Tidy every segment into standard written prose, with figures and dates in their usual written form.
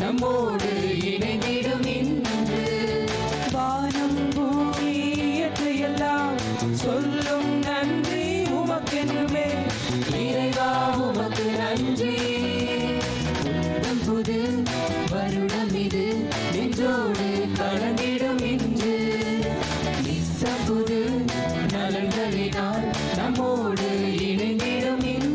நம்மோடு இணைந்திடும் இன்று வானம் பூமி இயற்கையெல்லாம் சொல்லும் நன்றி உமக்கென்றுமே. இறைவா உமக்கு நன்றி. புது வருடம் இது நெஞ்சோடு கலந்திடும் இன்று நித்தம் புது நலன்களினால் நம்மோடு இணைந்திடும் இன்று.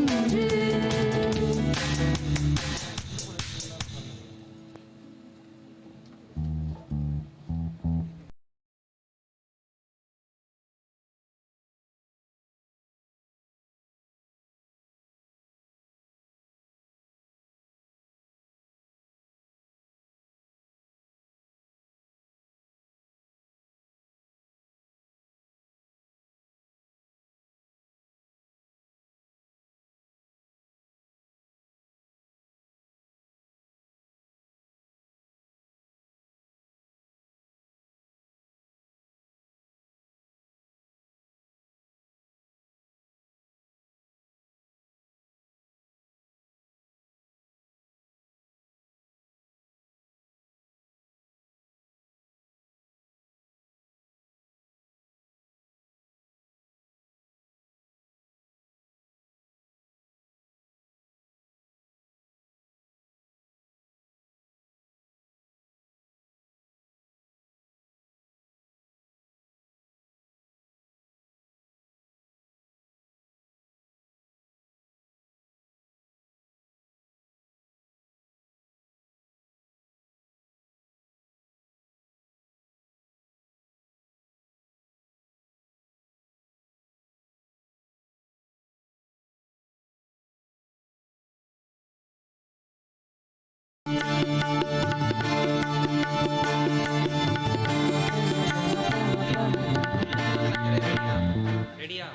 ரெடியா?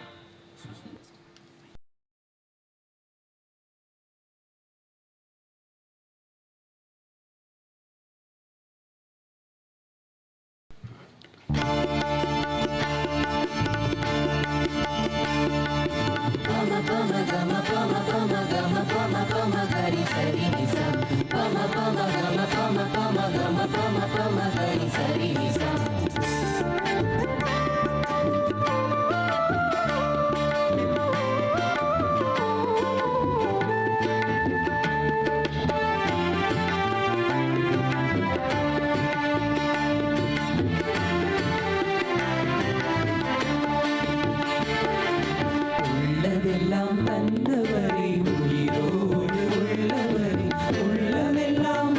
உள்ளதெல்லாம் தந்தவரே, உயிரோடு உள்ளவரே, உள்ளமெல்லாம்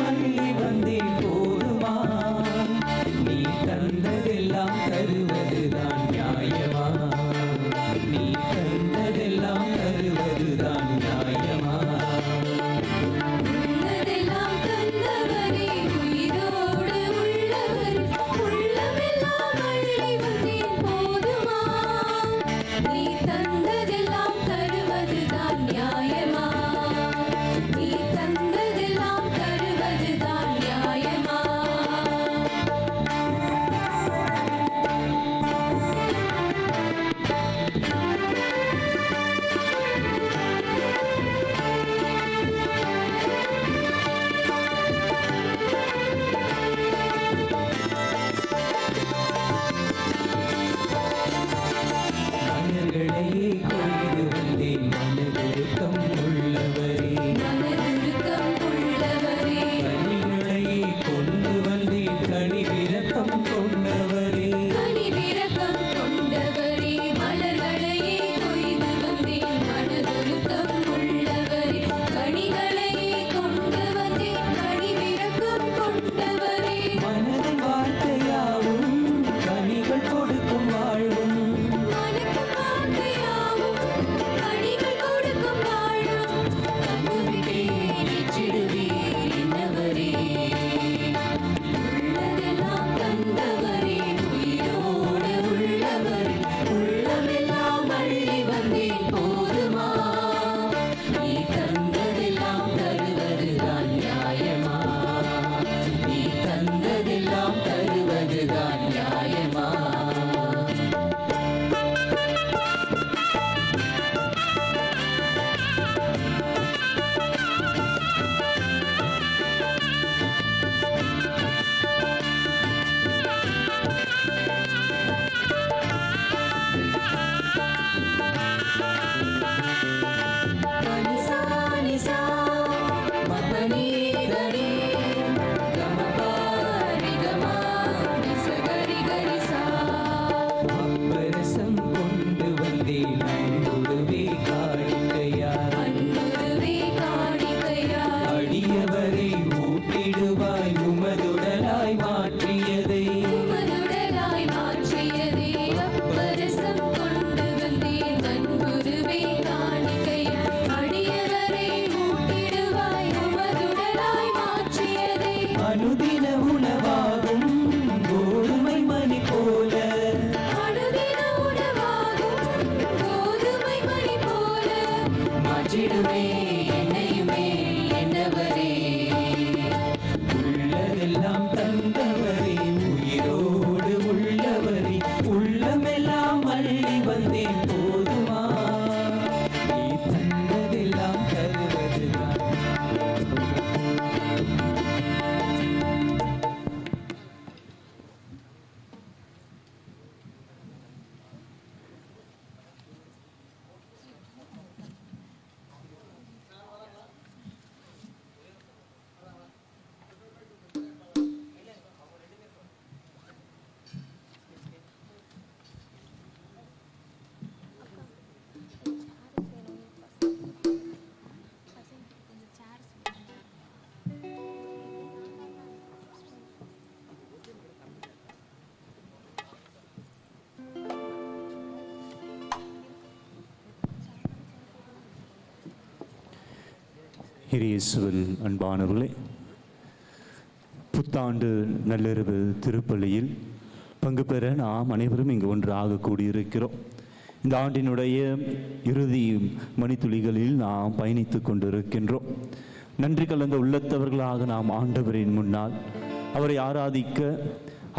இயேசுவில் அன்பானவர்களே, புத்தாண்டு நள்ளிரவு திருப்பலியில் பங்கு பெற நாம் அனைவரும் இங்கு ஒன்றாக கூடியிருக்கிறோம். இந்த ஆண்டினுடைய இறுதி மணித்துளிகளில் நாம் பயணித்து கொண்டிருக்கின்றோம். நன்றி கலந்த உள்ளத்தவர்களாக நாம் ஆண்டவரின் முன்னால் அவரை ஆராதிக்க,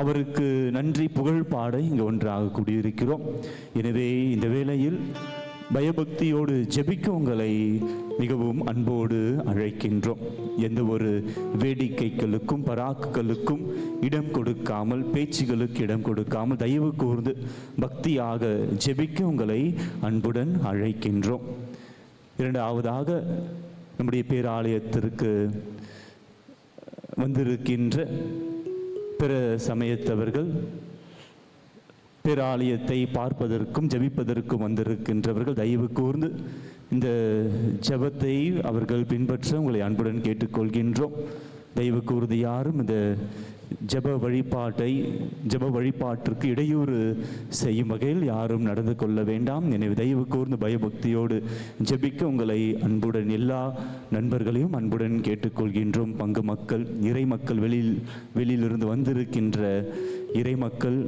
அவருக்கு நன்றி புகழ் பாட இங்கு ஒன்றாக கூடியிருக்கிறோம். எனவே இந்த வேளையில் பயபக்தியோடு ஜெபிக்க உங்களை மிகவும் அன்போடு அழைக்கின்றோம். எந்த ஒரு வேடிக்கைகளுக்கும் பராக்குகளுக்கும் இடம் கொடுக்காமல், பேச்சுகளுக்கு இடம் கொடுக்காமல் தயவு கூர்ந்து பக்தியாக ஜெபிக்க உங்களை அன்புடன் அழைக்கின்றோம். இரண்டாவதாக, நம்முடைய பேராலயத்திற்கு வந்திருக்கின்ற பிற சமயத்தவர்கள், பேராலயத்தை பார்ப்பதற்கும் ஜெபிப்பதற்கும் வந்திருக்கின்றவர்கள் தயவு கூர்ந்து இந்த ஜெபத்தை அவர்கள் பின்பற்ற உங்களை அன்புடன் கேட்டுக்கொள்கின்றோம். தயவு கூர்ந்து யாரும் இந்த ஜெப வழிபாட்டிற்கு இடையூறு செய்யும் வகையில் யாரும் நடந்து கொள்ள வேண்டாம். எனவே தயவு கூர்ந்து பயபக்தியோடு ஜெபிக்க உங்களை அன்புடன் எல்லா நண்பர்களையும் அன்புடன் கேட்டுக்கொள்கின்றோம். பங்கு மக்கள், இறை மக்கள், வெளியிலிருந்து வந்திருக்கின்ற இறை மக்கள்,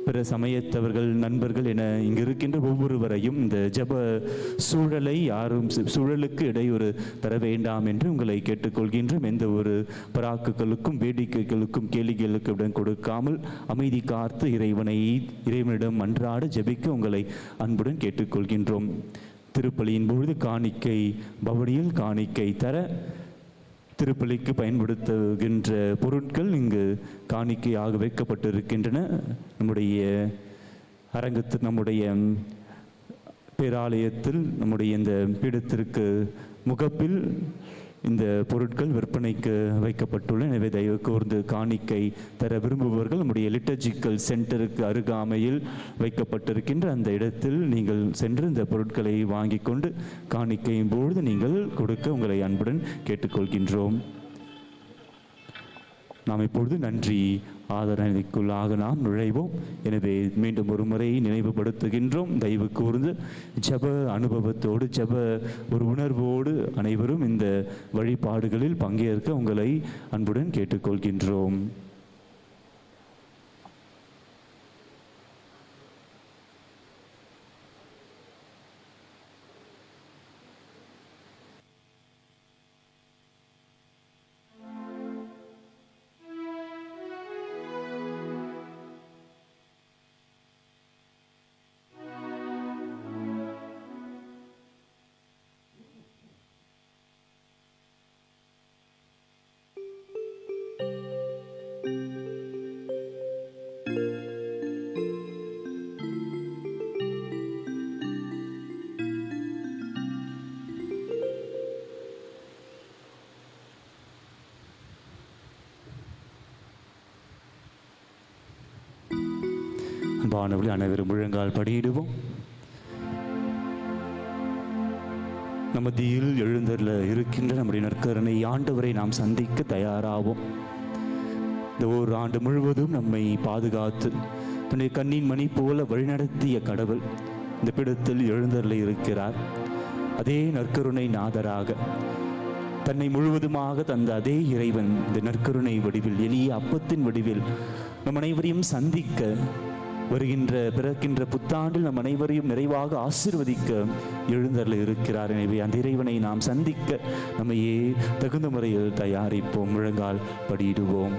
பிற சமயத்தவர்கள், நண்பர்கள் என இங்கு இருக்கின்ற ஒவ்வொருவரையும் இந்த ஜெப சூழலுக்கு இடையூறு தர வேண்டாம் என்று உங்களை கேட்டுக்கொள்கின்றோம். எந்த ஒரு பராக்குகளுக்கும் வேடிக்கைகளுக்கும் கேளிகளுக்கு இடம் கொடுக்காமல் அமைதி காத்து இறைவனிடம் அன்றாட ஜெபிக்க உங்களை அன்புடன் கேட்டுக்கொள்கின்றோம். திருப்பலியின் பொழுது காணிக்கை பவனியில் காணிக்கை தர திருப்பலிக்கு பயன்படுத்துகின்ற பொருட்கள் இங்கு காணிக்கையாக வைக்கப்பட்டிருக்கின்றன. நம்முடைய பேராலயத்தில் நம்முடைய இந்த பீடத்திற்கு முகப்பில் இந்த பொருட்கள் விற்பனைக்கு வைக்கப்பட்டுள்ளன. எனவே தயவு கூர்ந்து காணிக்கை தர விரும்புபவர்கள் நம்முடைய லிட்டர்ஜிக்கல் சென்டருக்கு அருகாமையில் வைக்கப்பட்டிருக்கின்ற அந்த இடத்தில் நீங்கள் சென்று இந்த பொருட்களை வாங்கி கொண்டு காணிக்கையும் பொழுது நீங்கள் கொடுக்க உங்களை அன்புடன் கேட்டுக்கொள்கின்றோம். நாம் இப்பொழுது நன்றி ஆதரவுக்குள்ளாக நாம் நுழைவோம். எனவே மீண்டும் ஒரு முறை நினைவுபடுத்துகின்றோம். தயவு கூர்ந்து ஜெப அனுபவத்தோடு, ஜெப ஒரு உணர்வோடு அனைவரும் இந்த வழிபாடுகளில் பங்கேற்க உங்களை அன்புடன் கேட்டுக்கொள்கின்றோம். அன்பானவர்களே, அனைவரும் முழங்கால் படியிடுவோம். நமதியில் எழுந்தருள இருக்கின்ற நம்முடைய நற்கருணை ஆண்டவரை நாம் சந்திக்க தயாராவோம். இந்த ஓர் ஆண்டு முழுவதும் நம்மை பாதுகாத்து தன்னுடைய கண்ணின் மணி போல வழிநடத்திய கடவுள் இந்த பீடத்தில் எழுந்தருள இருக்கிறார். அதே நற்கருணை நாதராக தன்னை முழுவதுமாக தந்த அதே இறைவன் இந்த நற்கருணை வடிவில், எளிய அப்பத்தின் வடிவில் நம் அனைவரையும் சந்திக்க பிறக்கின்ற புத்தாண்டில் நம் அனைவரையும் நிறைவாக ஆசீர்வதிக்க எழுந்தருள இருக்கிறார். எனவே அந்த இறைவனை நாம் சந்திக்க நம்மையே தகுந்த முறையில் தயாரிப்போம். முழங்கால் படியிடுவோம்.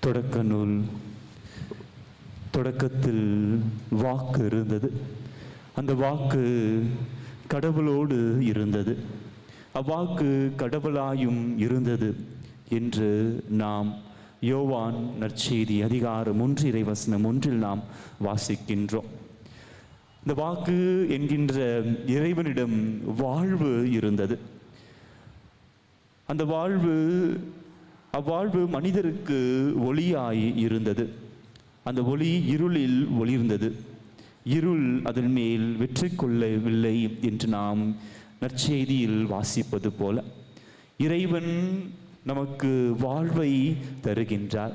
தொடக்க நூல். தொடக்கத்தில் வாக்கு இருந்தது. அந்த வாக்கு கடவுளோடு இருந்தது. அவ்வாக்கு கடவுளாயும் இருந்தது என்று நாம் யோவான் நற்செய்தி அதிகாரம் 1 இறைவசனம் 1 நாம் வாசிக்கின்றோம். இந்த வாக்கு என்கின்ற இறைவனிடம் வாழ்வு இருந்தது. அந்த அவ்வாழ்வு மனிதருக்கு ஒளியாய் இருந்தது. அந்த ஒளி இருளில் ஒளிர்ந்தது. இருள் அதன் மேல் வெற்றி கொள்ளவில்லை என்று நாம் நற்செய்தியில் வாசிப்பது போல இறைவன் நமக்கு வாழ்வை தருகின்றார்.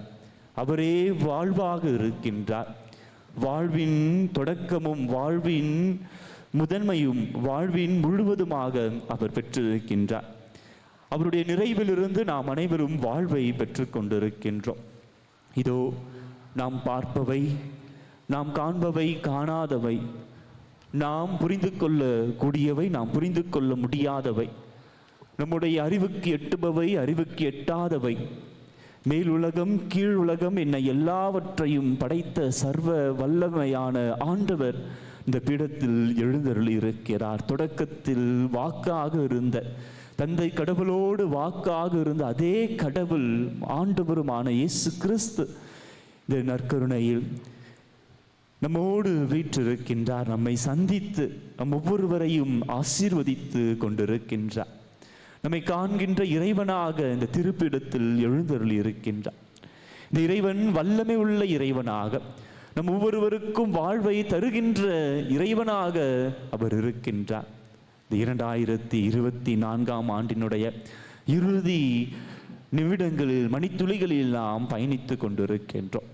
அவரே வாழ்வாக இருக்கின்றார். வாழ்வின் தொடக்கமும் வாழ்வின் முதன்மையும் வாழ்வின் முழுவதுமாக அவர் பெற்றிருக்கின்றார். அவருடைய நிறைவிலிருந்து நாம் அனைவரும் வாழ்வை பெற்றுக்கொண்டிருக்கின்றோம். இதோ நாம் பார்ப்பவை, நாம் காண்பவை, காணாதவை, நாம் புரிந்து கொள்ள கூடியவை, நாம் புரிந்து கொள்ள முடியாதவை, நம்முடைய அறிவுக்கு எட்டுபவை, அறிவுக்கு எட்டாதவை, மேலுலகம் கீழ் உலகம் என்ன எல்லாவற்றையும் படைத்த சர்வ வல்லமையான ஆண்டவர் இந்த பீடத்தில் எழுந்தருளி இருக்கிறார். தொடக்கத்தில் வாக்காக இருந்த தந்தை கடவுளோடு வாக்காக இருந்த அதே கடவுள் ஆண்டவருமான இயேசு கிறிஸ்து இந்த நற்கருணையில் நம்மோடு வீற்றிருக்கின்றார். நம்மை சந்தித்து நம் ஒவ்வொருவரையும் ஆசீர்வதித்து கொண்டிருக்கின்றார். நம்மை காண்கின்ற இறைவனாக இந்த திருப்பிடத்தில் எழுந்தருளி இருக்கின்றார். இந்த இறைவன் வல்லமை உள்ள இறைவனாக நம் ஒவ்வொருவருக்கும் வாழ்வை தருகின்ற இறைவனாக அவர் இருக்கின்றார். இந்த 2024ஆம் ஆண்டினுடைய இறுதி நிமிடங்களில், மணித்துளிகளில் நாம் பயணித்து கொண்டிருக்கின்றோம்.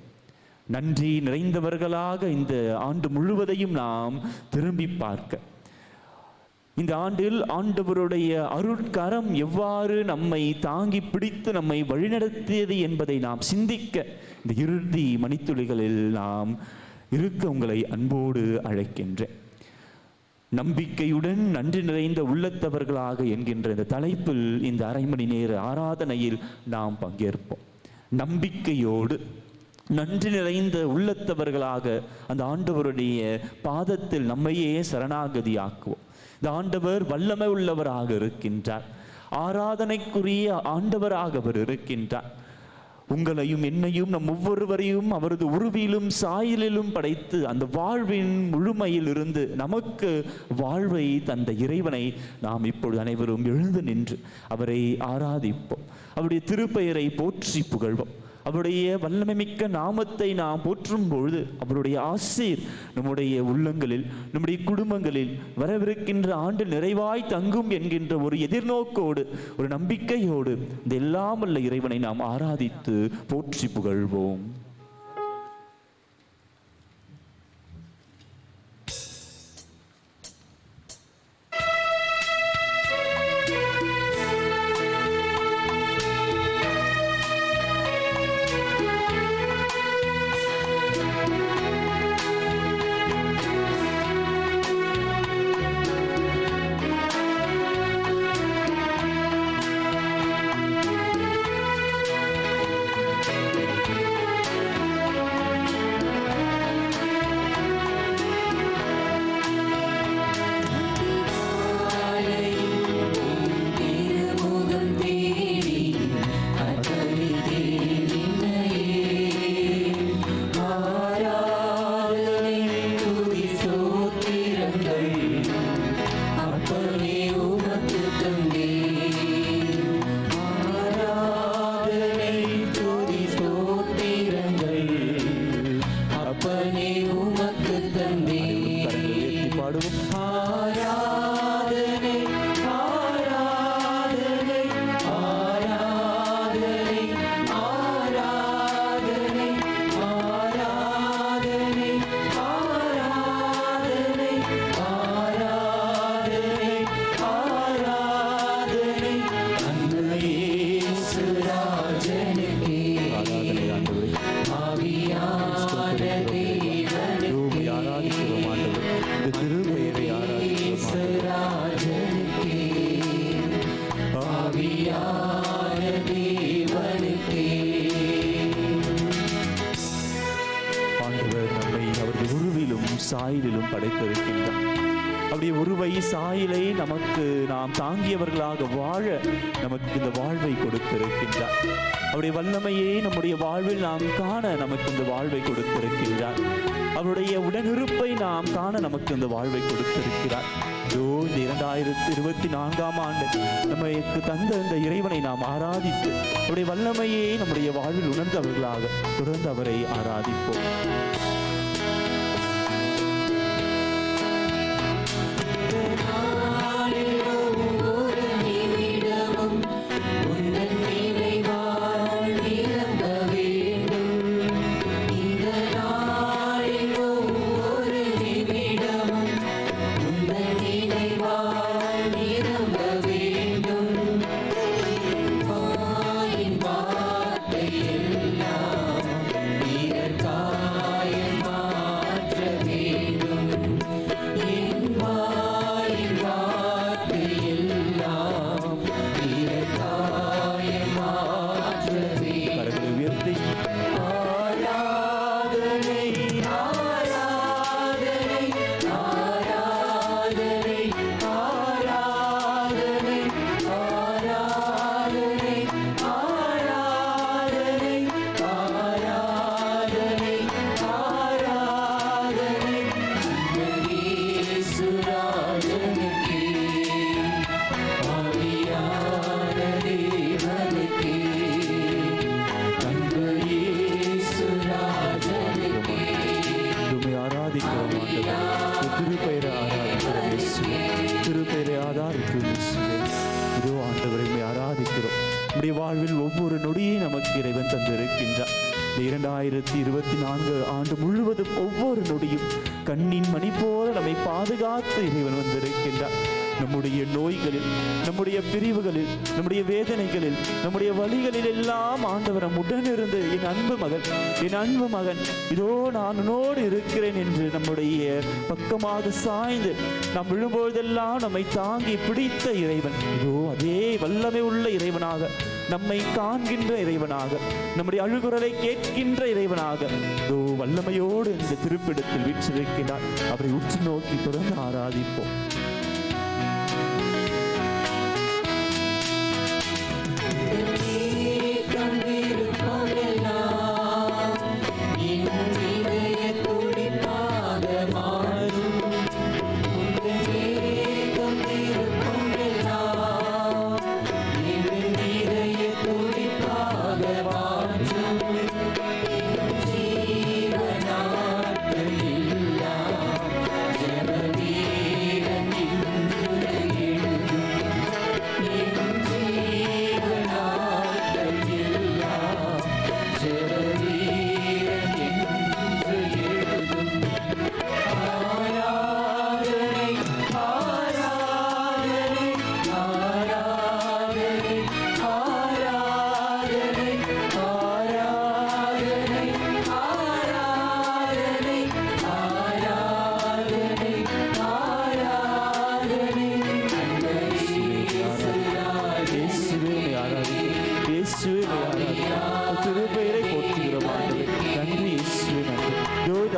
நன்றி நிறைந்தவர்களாக இந்த ஆண்டு முழுவதையும் நாம் திரும்பி பார்க்க, இந்த ஆண்டில் ஆண்டவருடைய அருட்கரம் எவ்வாறு நம்மை தாங்கி பிடித்து நம்மை வழிநடத்தியது என்பதை நாம் சிந்திக்க இந்த இறுதி மணித்துளிகளில் நாம் இருக்க உங்களை அன்போடு அழைக்கின்றேன். நம்பிக்கையுடன் நன்றி நிறைந்த உள்ளத்தவர்களாக என்கின்ற இந்த தலைப்பில் இந்த அரை மணி நேர ஆராதனையில் நாம் பங்கேற்போம். நம்பிக்கையோடு நன்றி நிறைந்த உள்ளத்தவர்களாக அந்த ஆண்டவருடைய பாதத்தில் நம்மையே சரணாகதியாக்குவோம். இந்த ஆண்டவர் வல்லமை உள்ளவராக இருக்கின்றார். ஆராதனைக்குரிய ஆண்டவராக அவர் இருக்கின்றார். உங்களையும் என்னையும் நம் ஒவ்வொருவரையும் அவரது உருவிலும் சாயலிலும் படைத்து அந்த வாழ்வின் முழுமையில் இருந்து நமக்கு வாழ்வை தந்த இறைவனை நாம் இப்பொழுது அனைவரும் எழுந்து நின்று அவரை ஆராதிப்போம். அவருடைய திருப்பெயரை போற்றி புகழ்வோம். அவருடைய வல்லமை மிக்க நாமத்தை நாம் போற்றும் பொழுது அவருடைய ஆசீர் நம்முடைய உள்ளங்களில், நம்முடைய குடும்பங்களில் வரவிருக்கின்ற ஆண்டு நிறைவாய் தங்கும் என்கின்ற ஒரு எதிர்நோக்கோடு, ஒரு நம்பிக்கையோடு இந்த எல்லாம் வல்ல இறைவனை நாம் ஆராதித்து போற்றி புகழ்வோம். சாயலிலும் படைத்திருக்கின்றார். அப்படி உருவை சாயலை நமக்கு நாம் தாங்கியவர்களாக வாழ நமக்கு இந்த வாழ்வை கொடுத்திருக்கின்றார். அவருடைய வல்லமையை நம்முடைய வாழ்வில் நாம் காண நமக்கு இந்த வாழ்வை கொடுத்திருக்கின்றார். அவருடைய உடனிருப்பை நாம் காண நமக்கு இந்த வாழ்வை கொடுத்திருக்கிறார். இந்த 2024ஆம் ஆண்டு நமக்கு தந்த இந்த இறைவனை நாம் ஆராதித்து அவருடைய வல்லமையை நம்முடைய வாழ்வில் உணர்ந்தவர்களாக தொடர்ந்து அவரை ஆராதிப்போம். வாழ்வில் ஒவ்வொரு நொடியும் நமக்கு இறைவன் தந்திருக்கின்றார். 2024 ஆண்டு முழுவதும் ஒவ்வொரு நொடியும் கண்ணின் மணி போல நம்மை பாதுகாத்து இறைவன் வந்திருக்கின்றார். நம்முடைய நோய்களில், நம்முடைய பிரிவுகளில், நம்முடைய வேதனைகளில், நம்முடைய வழிகளில் எல்லாம் ஆண்டவர் உடனிருந்து என் அன்பு மகன் இதோ நான் உன்னோடு இருக்கிறேன் என்று நம்முடைய பக்கமாக சாய்ந்து நாம் விழும்போதெல்லாம் நம்மை தாங்கி பிடித்த இறைவன் இதோ அதே வல்லமை உள்ள இறைவனாக, நம்மை காண்கின்ற இறைவனாக, நம்முடைய அழுகுரலை கேட்கின்ற இறைவனாக இதோ வல்லமையோடு இந்த திருப்பிடத்தில் வீற்றிருக்கிறார். அவரை உற்று நோக்கி தொடர்ந்து ஆராதிப்போம்.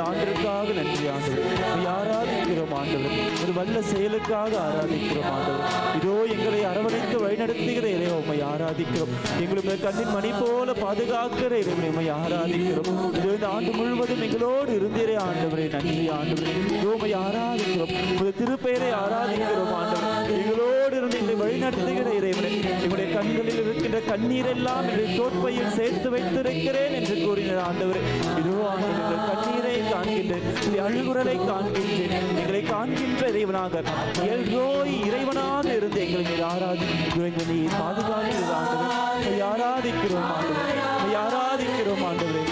ஆண்டவருக்காக நன்றி ஆண்டவர், ஆராதிக்கிறோம் ஆண்டவர், ஒரு வல்ல செயலுக்காக ஆராதிக்கிறோம் ஆண்டவர். இதோ எங்களை அரவணைத்து வழிநடத்துகிற இறைவனை ஆராதிக்கிறோம். எங்களுடைய கண்ணின் மணி போல பாதுகாக்கிற இறைவனை ஆராதிக்கிறோம். இதோ இந்த ஆண்டு முழுவதும் எங்களோடு இருந்தீரே ஆண்டவரே, நன்றி ஆண்டவரே. இதோமை ஆராதிக்கிறோம், உங்கள் திருப்பெயரை ஆராதிக்கிறோம் ஆண்டவர். எங்களோடு இருந்து எங்களை வழிநடத்துகிற இறைவனை, எங்களுடைய கண்களில் இருக்கின்ற கண்ணீரெல்லாம் என்னுடைய தோற்பையில் சேர்த்து வைத்திருக்கிறேன் என்று கூறினார் ஆண்டவரே. இதோ ஆண்டவர் கண்ணீரை காண்கின்றேன், அழுகுரலை காண்கின்றேன். எங்களை காண்கின்ற இறைவனாக, எல்ரோய் இறைவனாக இருந்து எங்களை ஆராதிக்கிறோம், பாதுகாக்கிறது ஆண்டவர். ஆராதிக்கிறோம் ஆண்டவர், ஆராதிக்கிறோம் ஆண்டவரே.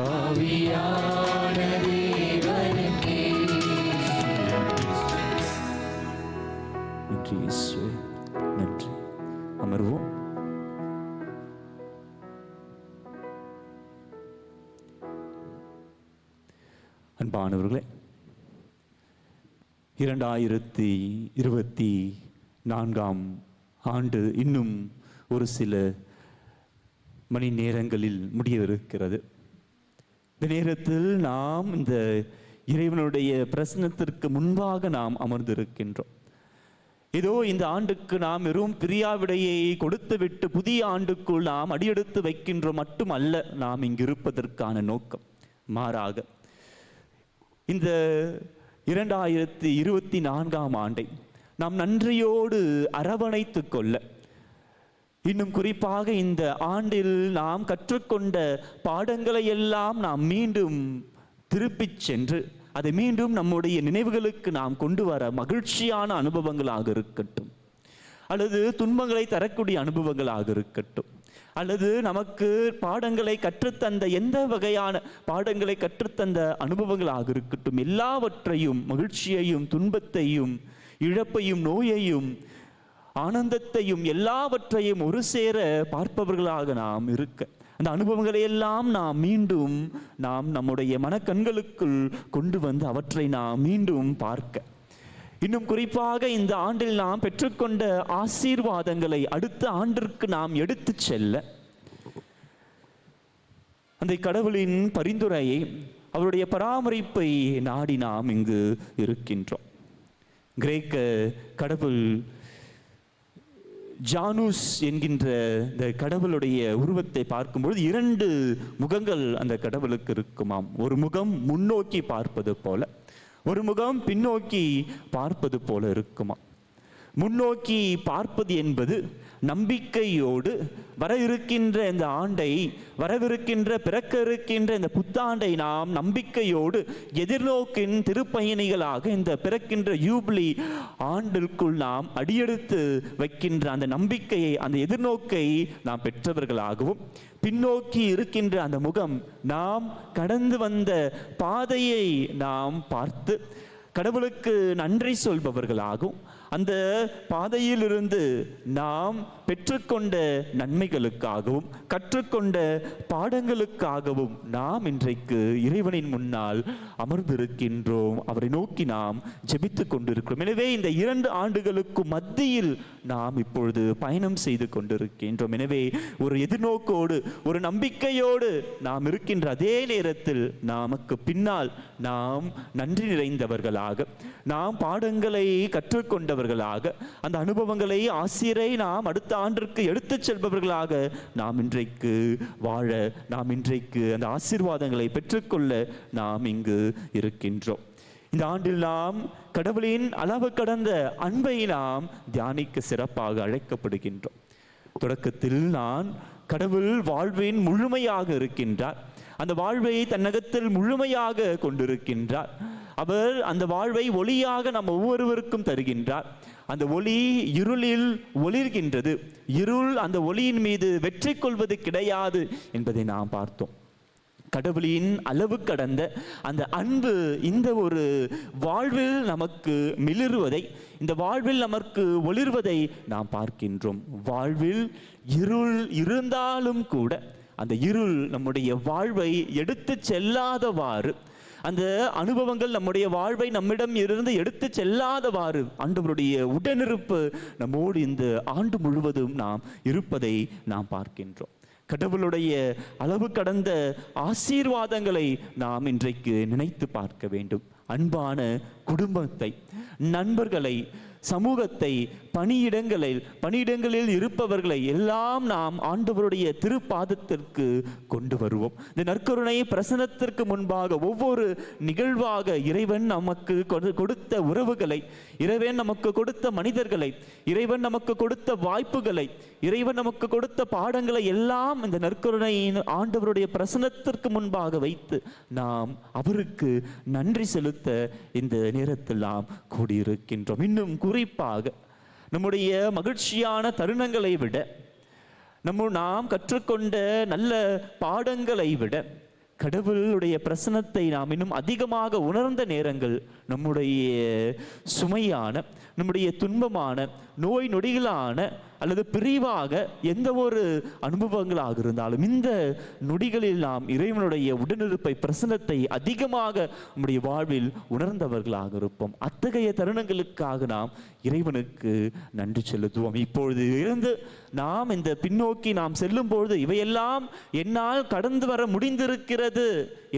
ஆவியான அன்பானவர்களே, 2024 ஆண்டு இன்னும் ஒரு சில மணி நேரங்களில் முடியவிருக்கிறது. இந்த நேரத்தில் நாம் இந்த இறைவனுடைய பிரசன்னத்திற்கு முன்பாக நாம் அமர்ந்திருக்கின்றோம். இதோ இந்த ஆண்டுக்கு நாம் வெறும் பிரியாவிடையை கொடுத்துவிட்டு புதிய ஆண்டுக்குள் நாம் அடியெடுத்து வைக்கின்றோம் மட்டுமல்ல நாம் இங்கு இருப்பதற்கான நோக்கம். மாறாக இந்த 2024 ஆண்டை நாம் நன்றியோடு அரவணைத்து கொள்ள, இன்னும் குறிப்பாக இந்த ஆண்டில் நாம் கற்றுக்கொண்ட பாடங்களை எல்லாம் நாம் மீண்டும் திருப்பிச் சென்று அதை மீண்டும் நம்முடைய நினைவுகளுக்கு நாம் கொண்டு வர மகிழ்ச்சியான அனுபவங்களாக இருக்கட்டும், அல்லது துன்பங்களை தரக்கூடிய அனுபவங்களாக இருக்கட்டும், அல்லது நமக்கு பாடங்களை கற்றுத்தந்த எந்த வகையான பாடங்களை கற்றுத்தந்த அனுபவங்களாக இருக்கட்டும், எல்லாவற்றையும், மகிழ்ச்சியையும் துன்பத்தையும் இழப்பையும் நோயையும் ஆனந்தத்தையும் எல்லாவற்றையும் ஒரு சேர பார்ப்பவர்களாக நாம் இருக்க, அந்த அனுபவங்களை எல்லாம் நாம் மீண்டும் நம்முடைய மனக்கண்களுக்குள் கொண்டு வந்து அவற்றை நாம் மீண்டும் பார்க்க, இன்னும் குறிப்பாக இந்த ஆண்டில் நாம் பெற்றுக்கொண்ட ஆசீர்வாதங்களை அடுத்த ஆண்டிற்கு நாம் எடுத்து செல்ல, அந்த கடவுளின் பரிந்துரையை, அவருடைய பராமரிப்பை நாடி நாம் இங்கு இருக்கின்றோம். கிரேக்க கடவுள் ஜானூஸ் என்கின்ற இந்த கடவுளுடைய உருவத்தை பார்க்கும்பொழுது 2 முகங்கள் அந்த கடவுளுக்கு இருக்குமாம். ஒரு முகம் முன்னோக்கி பார்ப்பது போல, ஒரு முகம் பின்னோக்கி பார்ப்பது போல இருக்குமா. முன்னோக்கி பார்ப்பது என்பது நம்பிக்கையோடு வர இருக்கின்ற இந்த ஆண்டை, வரவிருக்கின்ற பிறக்க இருக்கின்ற இந்த புத்தாண்டை நாம் நம்பிக்கையோடு எதிர்நோக்கின் திருப்பயணிகளாக இந்த பிறக்கின்ற யூபிலி ஆண்டிற்குள் நாம் அடியெடுத்து வைக்கின்ற அந்த நம்பிக்கையை, அந்த எதிர்நோக்கை நாம் பெற்றவர்களாகவும், பின்னோக்கி இருக்கின்ற அந்த முகம் நாம் கடந்து வந்த பாதையை நாம் பார்த்து கடவுளுக்கு நன்றி சொல்பவர்களாகவும், அந்த பாதையிலிருந்து நாம் பெற்றுக்கொண்ட நன்மைகளுக்காகவும் கற்றுக்கொண்ட பாடங்களுக்காகவும் நாம் இன்றைக்கு இறைவனின் முன்னால் அமர்ந்திருக்கின்றோம். அவரை நோக்கி நாம் ஜெபித்து கொண்டிருக்கிறோம். எனவே இந்த 2 ஆண்டுகளுக்கு மத்தியில் நாம் இப்பொழுது பயணம் செய்து கொண்டிருக்கின்றோம். எனவே ஒரு எதிர்நோக்கோடு, ஒரு நம்பிக்கையோடு நாம் இருக்கின்ற அதே நேரத்தில் நமக்கு பின்னால் நாம் நன்றி நிறைந்தவர்களாக, நாம் பாடங்களை கற்றுக்கொண்டவர்களாக, அந்த அனுபவங்களை ஆசிரியரை நாம் அடுத்த ஆண்டிற்கு எடுத்துச் செல்பவர்களாக நாம் இன்றைக்கு வாழ, நாம் இன்றைக்கு அந்த ஆசீர்வாதங்களை பெற்றுக்கொள்ள நாம் இங்கு இருக்கின்றோம். இந்த ஆண்டில் நாம் கடவுளின் அளவு கடந்த அன்பை நாம் தியானிக்க சிறப்பாக அழைக்கப்படுகின்றோம். தொடக்கத்தில் நான் கடவுள் வாழ்வின் முழுமையாக இருக்கின்றார், அந்த வாழ்வை தன்னகத்தில் முழுமையாக கொண்டிருக்கின்றார். அவர் அந்த வாழ்வை ஒளியாக நம் ஒவ்வொருவருக்கும் தருகின்றார். அந்த ஒளி இருளில் ஒளிர்கின்றது, இருள் அந்த ஒளியின் மீது வெற்றி கொள்வது கிடையாது என்பதை நாம் பார்த்தோம். கடவுளின் அளவு கடந்த அந்த அன்பு இந்த ஒரு வாழ்வில் நமக்கு மிளிர்வதை, இந்த வாழ்வில் நமக்கு ஒளிர்வதை நாம் பார்க்கின்றோம். வாழ்வில் இருள் இருந்தாலும் கூட அந்த இருள் நம்முடைய வாழ்வை எடுத்து செல்லாதவாறு, அந்த அனுபவங்கள் நம்முடைய வாழ்வை நம்மிடம் இருந்து எடுத்து செல்லாதவாறு ஆண்டவருடைய உடனிருப்பு நம்மோடு இந்த ஆண்டு முழுவதும் நாம் இருப்பதை நாம் பார்க்கின்றோம். கடவுளுடைய அளவு கடந்த ஆசீர்வாதங்களை நாம் இன்றைக்கு நினைத்து பார்க்க வேண்டும். அன்பான குடும்பத்தை, நண்பர்களை, சமூகத்தை, பணியிடங்களில் இருப்பவர்களை எல்லாம் நாம் ஆண்டவருடைய திருப்பாதத்திற்கு கொண்டு வருவோம். இந்த நற்கருணை பிரசனத்திற்கு முன்பாக ஒவ்வொரு நிகழ்வாக இறைவன் நமக்கு கொடுத்த உறவுகளை, இறைவன் நமக்கு கொடுத்த மனிதர்களை, இறைவன் நமக்கு கொடுத்த வாய்ப்புகளை, இறைவன் நமக்கு கொடுத்த பாடங்களை எல்லாம் இந்த நற்கருணையின் ஆண்டவருடைய பிரசனத்திற்கு முன்பாக வைத்து நாம் அவருக்கு நன்றி செலுத்த இந்த நேரத்தில் நாம் கூடியிருக்கின்றோம். இன்னும் குறிப்பாக நம்முடைய மகிழ்ச்சியான தருணங்களை விட, நாம் கற்றுக்கொண்ட நல்ல பாடங்களை விட, கடவுளுடைய பிரசனத்தை நாம் இன்னும் அதிகமாக உணர்ந்த நேரங்கள் நம்முடைய சுமையான, நம்முடைய துன்பமான, நோய் நொடிகளான அல்லது பிரிவாக எந்த ஒரு அனுபவங்களாக இருந்தாலும் இந்த நொடிகளில் நாம் இறைவனுடைய உடனிருப்பை, பிரசன்னத்தை அதிகமாக நம்முடைய வாழ்வில் உணர்ந்தவர்களாக இருப்போம். அத்தகைய தருணங்களுக்காக நாம் இறைவனுக்கு நன்றி செலுத்துவோம். இப்பொழுது இருந்து நாம் இந்த பின்னோக்கி நாம் செல்லும் பொழுது இவையெல்லாம் என்னால் கடந்து வர முடிந்திருக்கிறது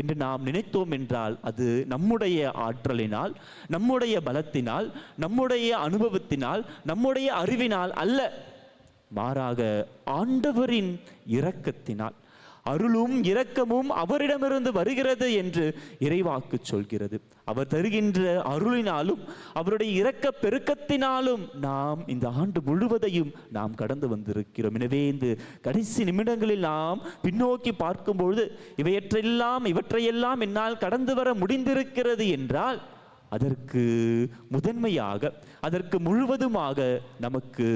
என்று நாம் நினைத்தோம் என்றால் அது நம்முடைய ஆற்றலினால், நம்முடைய பலத்தினால், நம்முடைய அனுபவத்தினால், நம்முடைய அறிவினால் அல்ல, மாறாக ஆண்டவரின் இரக்கத்தினால். அருளும் இரக்கமும் அவரிடமிருந்து வருகிறது என்று இறைவாக்கு சொல்கிறது. அவர் தருகின்ற அருளினாலும் அவருடைய இரக்க பெருக்கத்தினாலும் நாம் இந்த ஆண்டு முழுவதையும் நாம் கடந்து வந்திருக்கிறோம். எனவே இந்த கடைசி நிமிடங்களில் நாம் பின்னோக்கி பார்க்கும்பொழுது இவற்றையெல்லாம் என்னால் கடந்து வர முடிந்திருக்கிறது என்றால் அதற்கு முதன்மையாக, அதற்கு முழுவதுமாக நமக்கு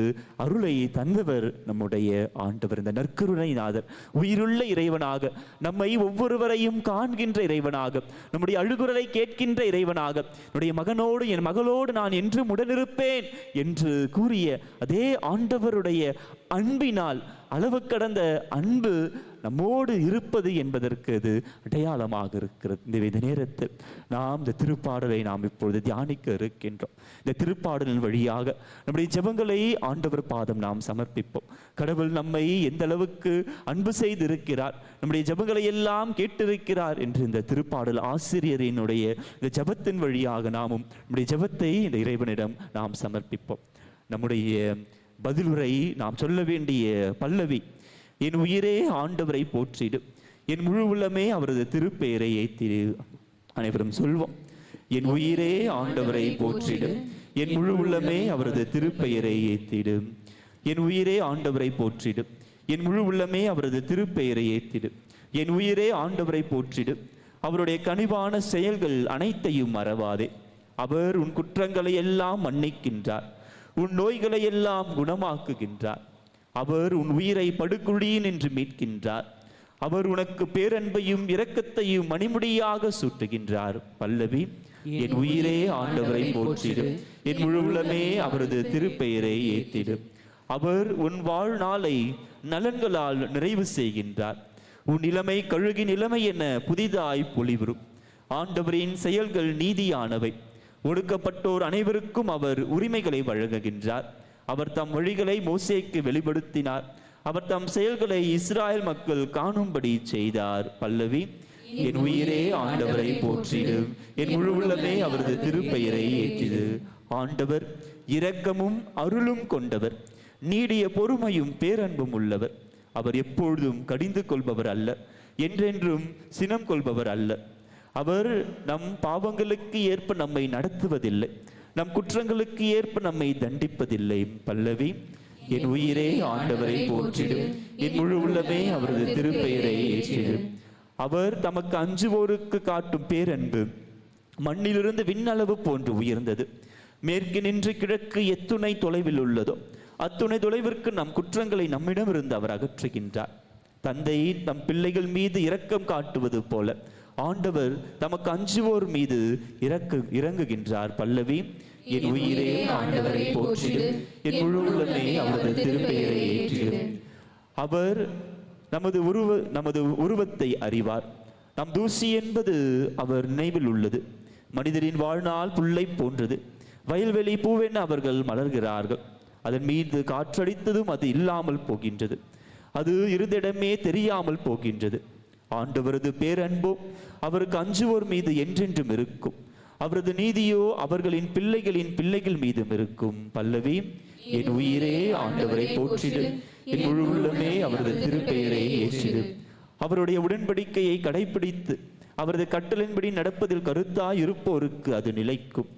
அருளை தந்தவர் நம்முடைய ஆண்டவர், இந்த நற்கருணைநாதர், உயிருள்ள இறைவனாக, நம்மை ஒவ்வொருவரையும் காண்கின்ற இறைவனாக, நம்முடைய அழுகுரலை கேட்கின்ற இறைவனாக, என்னுடைய மகனோடு என் மகளோடு நான் என்றும் உடனிருப்பேன் என்று கூறிய அதே ஆண்டவருடைய அன்பினால், அளவு கடந்த அன்பு நம்மோடு இருப்பது என்பதற்கு அது அடையாளமாக இருக்கிறது. இந்த நேரத்தில் நாம் இந்த திருப்பாடலை நாம் இப்பொழுது தியானிக்க இருக்கின்றோம். இந்த திருப்பாடலின் வழியாக நம்முடைய ஜெபங்களை ஆண்டவர் பாதம் நாம் சமர்ப்பிப்போம். கடவுள் நம்மை எந்த அளவுக்கு அன்பு செய்திருக்கிறார், நம்முடைய ஜெபங்களை எல்லாம் கேட்டிருக்கிறார் என்று இந்த திருப்பாடல் ஆசிரியரினுடைய இந்த ஜெபத்தின் வழியாக நாமும் நம்முடைய ஜெபத்தை இந்த இறைவனிடம் நாம் சமர்ப்பிப்போம். நம்முடைய பதிலுரை நாம் சொல்ல வேண்டிய பல்லவி: என் உயிரே ஆண்டவரை போற்றிடு, என் முழு உள்ளமே அவரது திருப்பெயரை ஏத்திடு. அனைவரும் சொல்வோம்: என் உயிரே ஆண்டவரை போற்றிடு, என் முழு உள்ளமே அவரது திருப்பெயரை ஏத்திடு. என் உயிரே ஆண்டவரை போற்றிடு, என் முழு உள்ளமே அவரது திருப்பெயரை ஏத்திடு. என் உயிரே ஆண்டவரை போற்றிடு, அவருடைய கனிவான செயல்கள் அனைத்தையும் மறவாதே. அவர் உன் குற்றங்களை எல்லாம் மன்னிக்கின்றார், உன் நோய்களை எல்லாம் குணமாக்குகின்றார். அவர் உன் உயிரை படுகுழியின் என்று மீட்கின்றார். அவர் உனக்கு பேரன்பையும் இரக்கத்தையும் மணிமுடியாக சூட்டுகின்றார். பல்லவி: என் உயிரே ஆண்டவரை போற்றிடு, என் முழு உள்ளமே அவரது திருப்பெயரை ஏத்திடு. அவர் உன் வாழ்நாளை நலன்களால் நிறைவு செய்கின்றார். உன் நிலைமை கழுகி நிலைமை என புதிதாய் பொலிவரும். ஆண்டவரின் செயல்கள் நீதியானவை. ஒடுக்கப்பட்டோர் அனைவருக்கும் அவர் உரிமைகளை வழங்குகின்றார். அவர் தம் வழிகளை மோசேக்கு வெளிப்படுத்தினார். அவர் தம் செயல்களை இஸ்ராயல் மக்கள் காணும்படி செய்தார். பல்லவி: என் உயிரே ஆண்டவரை போற்றிடு, என் முழு உள்ளமே அவரது திருப்பெயரை ஏற்றிடு. ஆண்டவர் இரக்கமும் அருளும் கொண்டவர், நீடிய பொறுமையும் பேரன்பும் உள்ளவர். அவர் எப்பொழுதும் கடிந்து கொள்பவர் அல்ல, என்றென்றும் சினம் கொள்பவர் அல்ல. அவர் நம் பாவங்களுக்கு ஏற்ப நம்மை நடத்துவதில்லை, நம் குற்றங்களுக்கு ஏற்ப நம்மை தண்டிப்பதில்லை. பல்லவி: என் உயிரே ஆண்டவரை போற்றிடு, என் முழு உள்ளமே அவரது திருப்பெயரை ஏற்றிடு. அவர் தமக்கு அஞ்சுவோருக்கு காட்டும் பேரன்பு மண்ணிலிருந்து விண்ணளவு போன்று உயர்ந்தது. மேற்கு நின்று கிழக்கு எத்துணை தொலைவில் உள்ளதோ அத்துணை தொலைவிற்கு நம் குற்றங்களை நம்மிடமிருந்து அவர் அகற்றுகின்றார். தந்தை தம் பிள்ளைகள் மீது இரக்கம் காட்டுவது போல ஆண்டவர் தமக்கு அஞ்சுவோர் மீது இறங்குகின்றார். பல்லவி: என் உயிரே ஆண்டவரை போற்றிடு, என் முழு உள்ளமே அவரது திருப்பெயரை ஏற்றிடு. அவர் நமது உருவத்தை அறிவார். நம் தூசி என்பது அவர் நினைவில் உள்ளது. மனிதரின் வாழ்நாள் புல்லை போன்றது. வயல்வெளி பூவென அவர்கள் மலர்கிறார்கள். அதன் மீது காற்றடித்ததும் அது இல்லாமல் போகின்றது. அது இருந்திடமே தெரியாமல் போகின்றது. ஆண்டவரது பேரன்போ அவருக்கு அஞ்சுவோர் மீது என்றென்றும் இருக்கும். அவரது நீதியோ அவர்களின் பிள்ளைகள் மீதும் இருக்கும். பல்லவி: என் உயிரே ஆண்டவரை போற்றிடு, என் முழு உள்ளமே அவரது திருப்பெயரை ஏற்றிடு. அவருடைய உடன்படிக்கையை கடைபிடித்து அவரது கட்டளின்படி நடப்பதில் கருத்தாய் இருப்போருக்கு அது நிலைக்கும்.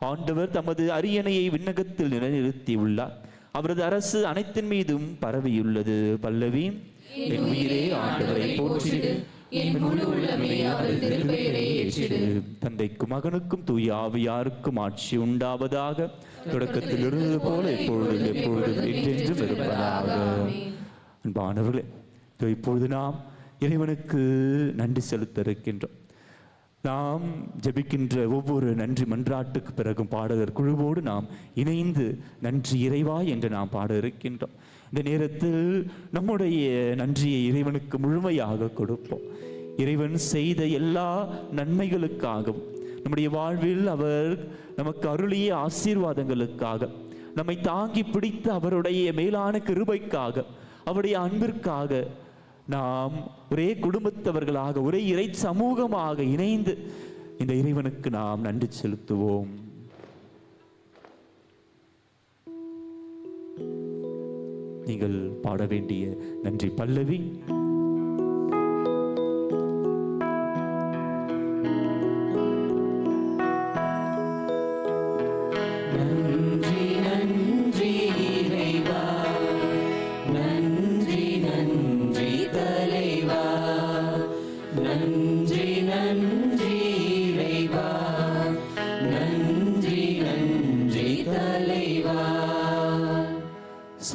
ஆண்டவர் தமது அரியணையை விண்ணகத்தில் நிலைநிறுத்தி உள்ளார். அவரது அரசு அனைத்தின் மீதும் பரவியுள்ளது. பல்லவி: என் உயிரே ஆண்டவரை போற்றிடு, என் முழு உள்ளமே அவரது திருப்பெயரை ஏற்றிடு. தந்தைக்கும் மகனுக்கும் தூய ஆவியாருக்கும் ஆட்சி உண்டாவதாக. தொடக்கத்தில் இருந்தது போல எப்பொழுதும் என்றென்றும் இருப்பதாக. அன்பானவர்களே, இப்பொழுது நாம் இறைவனுக்கு நன்றி செலுத்த இருக்கின்றோம். நாம் ஜெபிக்கின்ற ஒவ்வொரு நன்றி மன்றாட்டுக்கு பிறகும் பாடகர் குழுவோடு நாம் இணைந்து நன்றி இறைவா என்று நாம் பாட இருக்கின்றோம். இந்த நேரத்தில் நம்முடைய நன்றியை இறைவனுக்கு முழுமையாக கொடுப்போம். இறைவன் செய்த எல்லா நன்மைகளுக்காகவும், நம்முடைய வாழ்வில் அவர் நமக்கு அருளிய ஆசீர்வாதங்களுக்காக, நம்மை தாங்கி பிடித்த அவருடைய மேலான கிருபைக்காக, அவருடைய அன்பிற்காக நாம் ஒரே குடும்பத்தவர்களாக, ஒரே இறை சமூகமாக இணைந்து இந்த இறைவனுக்கு நாம் நன்றி செலுத்துவோம். நீங்கள் பாட வேண்டிய நன்றி பல்லவி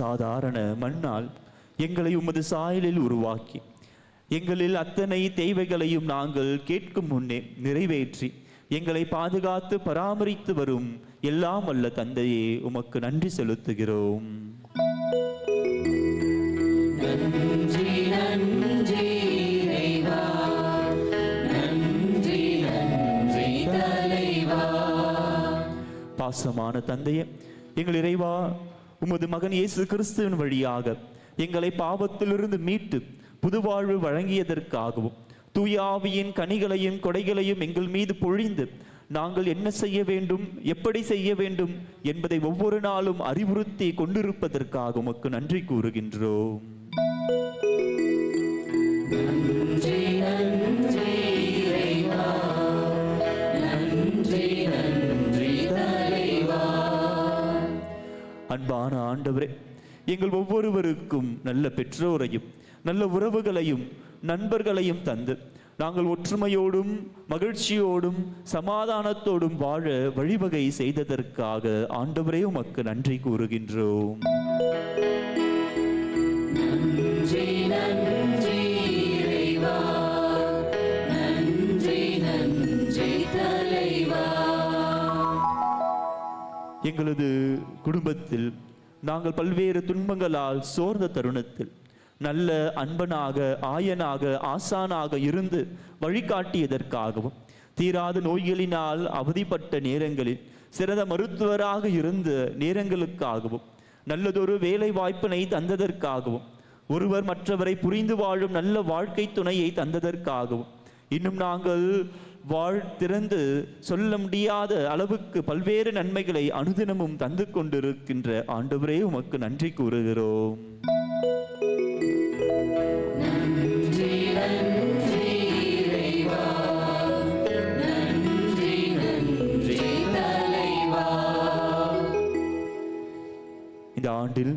சாதாரண மண்ணால் எங்களை உமது சாயலில் உருவாக்கி எங்களில் அத்தனை தேவைகளையும் நாங்கள் கேட்கும் முன்னே நிறைவேற்றி எங்களை பாதுகாத்து பராமரித்து வரும் எல்லாம் வல்ல தந்தையே உமக்கு நன்றி செலுத்துகிறோம். பாசமான தந்தையே, எங்கள் இறைவா, உமது மகன் இயேசு கிறிஸ்துவின் வழியாக எங்களை பாவத்திலிருந்து மீட்டு புதுவாழ்வு வழங்கியதற்காகவும், தூய ஆவியின் கனிகளையும் கொடைகளையும் எங்கள் மீது பொழிந்து நாங்கள் என்ன செய்ய வேண்டும், எப்படி செய்ய வேண்டும் என்பதை ஒவ்வொரு நாளும் அறிவுறுத்தி கொண்டிருப்பதற்காக உமக்கு நன்றி கூறுகின்றோம். அன்பான ஆண்டவரே, எங்கள் ஒவ்வொருவருக்கும் நல்ல பெற்றோரையும் நல்ல உறவுகளையும் நண்பர்களையும் தந்து நாங்கள் ஒற்றுமையோடும் மகிழ்ச்சியோடும் சமாதானத்தோடும் வாழ வழிவகை செய்ததற்காக ஆண்டவரே உமக்கு நன்றி கூறுகின்றோம். எங்களது குடும்பத்தில் நாங்கள் பல்வேறு துன்பங்களால் சோர்ந்த தருணத்தில் நல்ல அன்பனாக, ஆயனாக, ஆசானாக இருந்து வழிகாட்டியதற்காகவும், தீராத நோய்களினால் அவதிப்பட்ட நேரங்களில் சிறந்த மருத்துவராக இருந்த நேரங்களுக்காகவும், நல்லதொரு வேலை வாய்ப்பினை தந்ததற்காகவும், ஒருவர் மற்றவரை புரிந்து வாழும் நல்ல வாழ்க்கை துணையை தந்ததற்காகவும், இன்னும் நாங்கள் திறந்து சொல்ல முடியாத அளவுக்கு பல்வேறு நன்மைகளை அனுதினமும் தந்து கொண்டிருக்கின்ற ஆண்டவரே உமக்கு நன்றி கூறுகிறோம். இந்த ஆண்டில்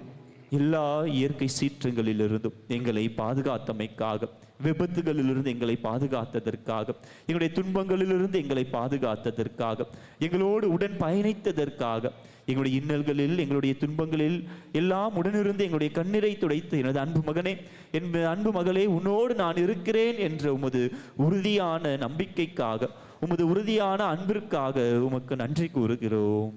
எல்லா இயற்கை சீற்றங்களிலிருந்தும் எங்களை பாதுகாத்தமைக்காக, விபத்துகளிலிருந்து எங்களை பாதுகாத்ததற்காக, எங்களுடைய துன்பங்களிலிருந்து எங்களை பாதுகாத்ததற்காக, எங்களோடு உடன் பயணித்ததற்காக, எங்களுடைய இன்னல்களில் எங்களுடைய துன்பங்களில் எல்லாம் உடனிருந்து எங்களுடைய கண்ணீரை துடைத்து எனது அன்பு மகனே, என் அன்பு மகளே, உன்னோடு நான் இருக்கிறேன் என்ற உமது உறுதியான நம்பிக்கைக்காக, உமது உறுதியான அன்பிற்காக உமக்கு நன்றி கூறுகிறோம்.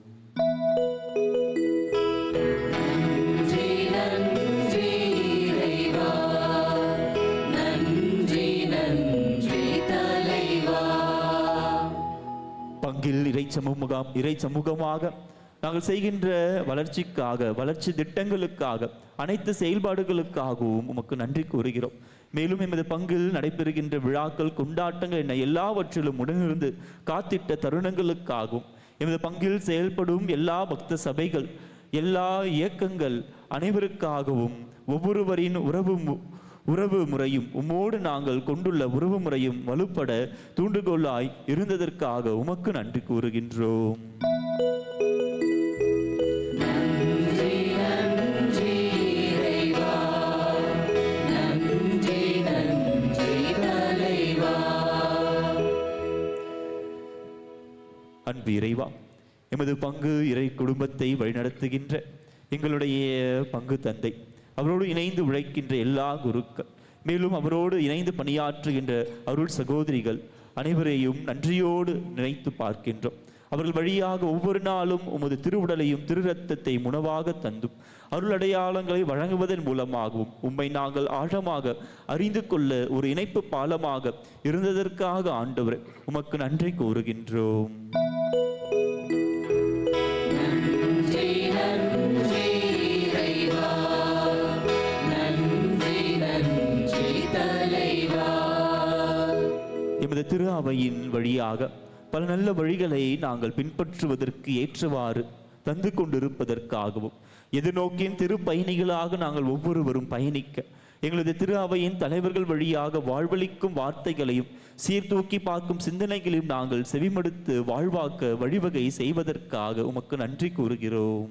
பங்கில் இறை சமூகமாக நாங்கள் செய்கின்ற வளர்ச்சிக்காக, வளர்ச்சி திட்டங்களுக்காக, அனைத்து செயல்பாடுகளுக்காகவும் உமக்கு நன்றி கூறுகிறோம். மேலும் எமது பங்கில் நடைபெறுகின்ற விழாக்கள், கொண்டாட்டங்கள் என எல்லாவற்றிலும் உடனிருந்து காத்திட்ட தருணங்களுக்காகவும், எமது பங்கில் செயல்படும் எல்லா பக்த சபைகள், எல்லா இயக்கங்கள் அனைவருக்காகவும், ஒவ்வொருவரின் உறவு முறையும், உம்மோடு நாங்கள் கொண்டுள்ள உறவு முறையும் வலுப்பட தூண்டுகோலாய் இருந்ததற்காக உமக்கு நன்றி கூறுகின்றோம். அன்பு இறைவா, எமது பங்கு இறை குடும்பத்தை வழிநடத்துகின்ற எங்களுடைய பங்கு தந்தை, அவரோடு இணைந்து உழைக்கின்ற எல்லா குருக்கள், மேலும் அவரோடு இணைந்து பணியாற்றுகின்ற அருள் சகோதரிகள் அனைவரையும் நன்றியோடு நினைத்து பார்க்கின்றோம். அவர்கள் வழியாக ஒவ்வொரு நாளும் உமது திருவுடலையும் திரு ரத்தத்தையும் உணவாக தந்தும் அருள் அடையாளங்களை வழங்குவதன் மூலமாகவும் உம்மை நாங்கள் ஆழமாக அறிந்து கொள்ள ஒரு இணைப்பு பாலமாக இருந்ததற்காக ஆண்டவரே உமக்கு நன்றி கூறுகின்றோம். எமது திரு அவையின் வழியாக பல நல்ல வழிகளை நாங்கள் பின்பற்றுவதற்கு ஏற்றவாறு தந்து கொண்டிருப்பதற்காகவும் எதிர்நோக்கின் திரு பயணிகளாக நாங்கள் ஒவ்வொருவரும் பயணிக்க எங்களது திரு அவையின் தலைவர்கள் வழியாக வாழ்வளிக்கும் வார்த்தைகளையும் சீர்தூக்கி பார்க்கும் சிந்தனைகளையும் நாங்கள் செவிமடுத்து வாழ்வாக்க வழிவகை செய்வதற்காக உமக்கு நன்றி கூறுகிறோம்.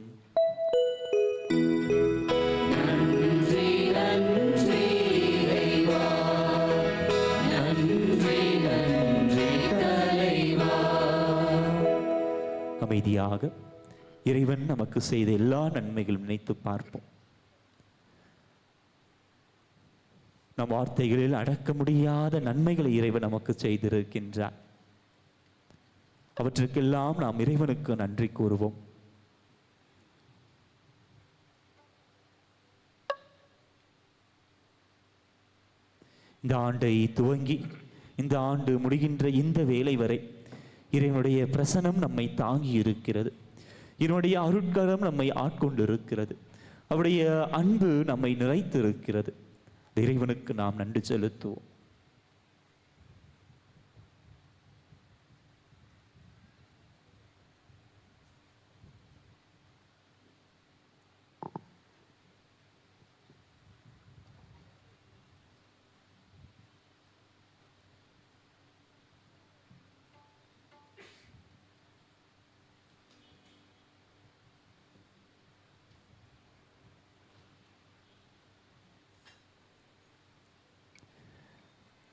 அமைதியாக இறைவன் நமக்கு செய்த எல்லா நன்மைகளும் நினைத்து பார்ப்போம். நம் வார்த்தைகளில் அடக்க முடியாத நன்மைகளை இறைவன் நமக்கு செய்திருக்கின்றார். அவற்றுக்கெல்லாம் நாம் இறைவனுக்கு நன்றி கூறுவோம். இந்த ஆண்டை துவங்கி இந்த ஆண்டு முடிகின்ற இந்த வேளை வரை இறைவனுடைய பிரசனம் நம்மை தாங்கி இருக்கிறது. இறைவனுடைய அருட்கரம் நம்மை ஆட்கொண்டு இருக்கிறது. அவருடைய அன்பு நம்மை நிறைத்து இருக்கிறது. இறைவனுக்கு நாம் நன்றி செலுத்துவோம்.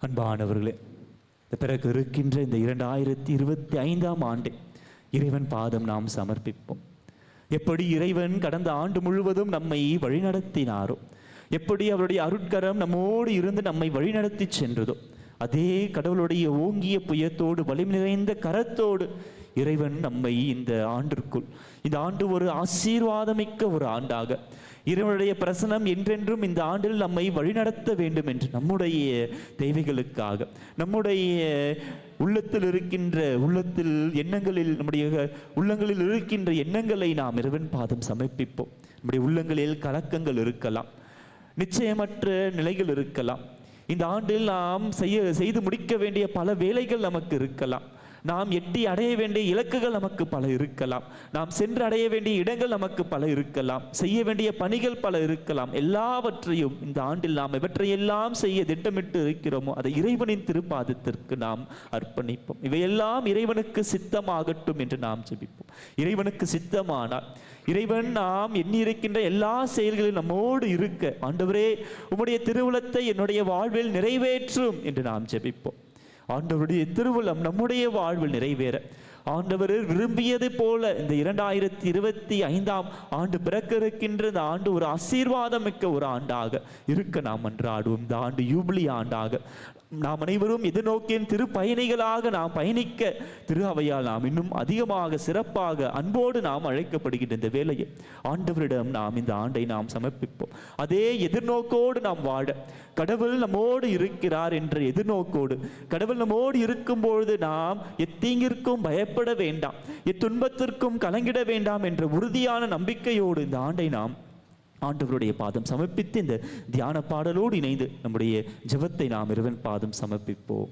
அன்பானவர்களே, பிறகு இருக்கின்ற இந்த 2025ஆம் ஆண்டை இறைவன் பாதம் நாம் சமர்ப்பிப்போம். எப்படி இறைவன் கடந்த ஆண்டு முழுவதும் நம்மை வழிநடத்தினாரோ, எப்படி அவருடைய அருட்கரம் நம்மோடு இருந்து நம்மை வழிநடத்தி சென்றதோ, அதே கடவுளுடைய ஓங்கிய புயத்தோடு வலிமை நிறைந்த கரத்தோடு இறைவன் நம்மை இந்த ஆண்டிற்குள், இந்த ஆண்டு ஒரு ஆசீர்வாதமிக்க ஒரு ஆண்டாக, இறைவனுடைய பிரசனம் என்றென்றும் இந்த ஆண்டில் நம்மை வழிநடத்த வேண்டும் என்று நம்முடைய தேவைகளுக்காக, நம்முடைய உள்ளத்தில் எண்ணங்களில், நம்முடைய உள்ளங்களில் இருக்கின்ற எண்ணங்களை நாம் இறைவன் பாதம் சமர்ப்பிப்போம். நம்முடைய உள்ளங்களில் கலக்கங்கள் இருக்கலாம், நிச்சயமற்ற நிலைகள் இருக்கலாம். இந்த ஆண்டில் நாம் செய்து முடிக்க வேண்டிய பல வேலைகள் நமக்கு இருக்கலாம். நாம் எட்டி அடைய வேண்டிய இலக்குகள் நமக்கு பல இருக்கலாம். நாம் சென்று அடைய வேண்டிய இடங்கள் நமக்கு பல இருக்கலாம். செய்ய வேண்டிய பணிகள் பல இருக்கலாம். எல்லாவற்றையும் இந்த ஆண்டில் நாம் எவற்றையெல்லாம் செய்ய திட்டமிட்டு இருக்கிறோமோ அதை இறைவனின் திருப்பாதத்திற்கு நாம் அர்ப்பணிப்போம். இவையெல்லாம் இறைவனுக்கு சித்தமாகட்டும் என்று நாம் ஜெபிப்போம். இறைவனுக்கு சித்தமானால் இறைவன் நாம் எண்ணி இருக்கின்ற எல்லா செயல்களிலும் நம்மோடு இருக்க, ஆண்டவரே உம்முடைய திருவுளத்தை என்னுடைய வாழ்வில் நிறைவேற்றும் என்று நாம் ஜெபிப்போம். ஆண்டவருடைய திருவுளம் நம்முடைய வாழ்வில் நிறைவேற ஆண்டவர் விரும்பியது போல இந்த 2025ஆம் ஆண்டு பிறக்க இருக்கின்ற இந்த ஆண்டு ஒரு ஆசீர்வாதம் மிக்க ஒரு ஆண்டாக இருக்க நாம் மன்றாடுவோம். இந்த ஆண்டு யூபிலி ஆண்டாக நாம் அனைவரும் எதிர்நோக்கின் திரு பயணிகளாக நாம் பயணிக்க திரு அவையால் நாம் இன்னும் அதிகமாக சிறப்பாக அன்போடு நாம் அழைக்கப்படுகின்ற இந்த வேளையை ஆண்டவரிடம் நாம் இந்த ஆண்டை நாம் சமர்ப்பிப்போம். அதே எதிர்நோக்கோடு நாம் வாழ, கடவுள் நம்மோடு இருக்கிறார் என்ற எதிர்நோக்கோடு, கடவுள் நம்மோடு இருக்கும் பொழுது நாம் எத்தீங்கிற்கும் பயப்பட வேண்டாம், எத்துன்பத்திற்கும் கலங்கிட வேண்டாம் என்ற உறுதியான நம்பிக்கையோடு இந்த ஆண்டை நாம் ஆண்டவருடைய பாதம் சமர்ப்பித்து இந்த தியான பாடலோடு இணைந்து நம்முடைய ஜெபத்தை நாம் இறைவன் பாதம் சமர்ப்பிப்போம்.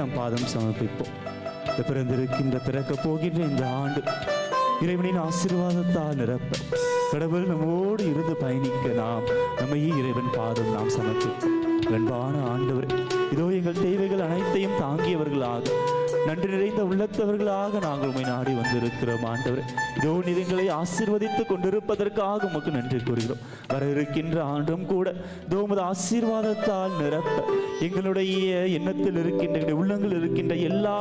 நாம் பாதம் சமர்ப்பிப்போம். இந்த பிறந்திருக்கின்ற பிறக்க போகின்ற இந்த ஆண்டு இறைவனின் ஆசீர்வாதத்தால் நிரப்ப கடவுள் நம்மோடு இருந்து பயணிக்க நாம் நம்மையே இறைவன் பாதம் நாம் சமர்ப்பிப்போம். அன்பான ஆண்டவரே, இதோ எங்கள் தேவைகள் அனைத்தையும் தாங்கியவர்களாக நன்றி நிறைந்த உள்ளத்தவர்களாக நாங்கள் உம்மை நாடி வந்திருக்கிறோம். ஆண்டவரே, இதோ நீர் எங்களை ஆசீர்வதித்து கொண்டிருப்பதற்காக உமக்கு நன்றி கூறுகிறோம். வர இருக்கின்ற ஆண்டும் கூட இதோ உமது ஆசீர்வாதத்தால் நிரப்ப எங்களுடைய எண்ணத்தில் இருக்கின்ற உள்ளங்கள் இருக்கின்ற எல்லா